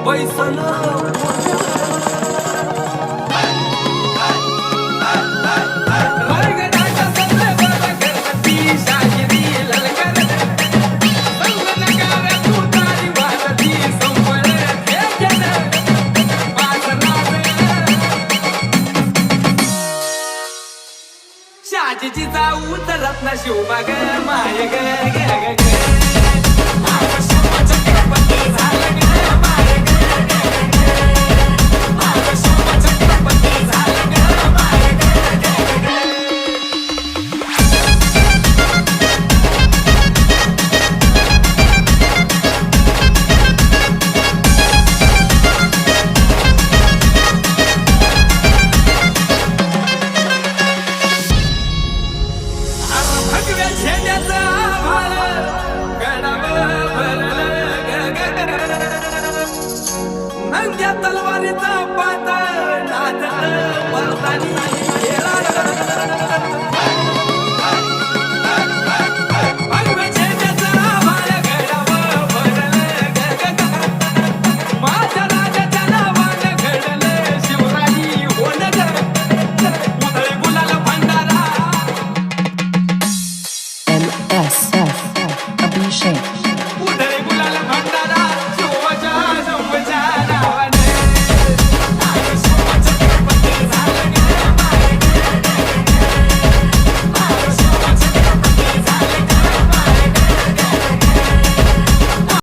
बैसल शाजीची जाऊ तर रत्न शिवबा ग माय ग ग ग ग माझं शिवबाचं गणपती झालं ग माय ग ग ग ग माझं शिवबाचं गणपती झालं ग माय ग ग ग ग भगव्या झेंड्याचं आभाळ गडावर भरलं ग ग ग नंग्या तलवारीचा पातळ नाचत मर्दानी खेळाडं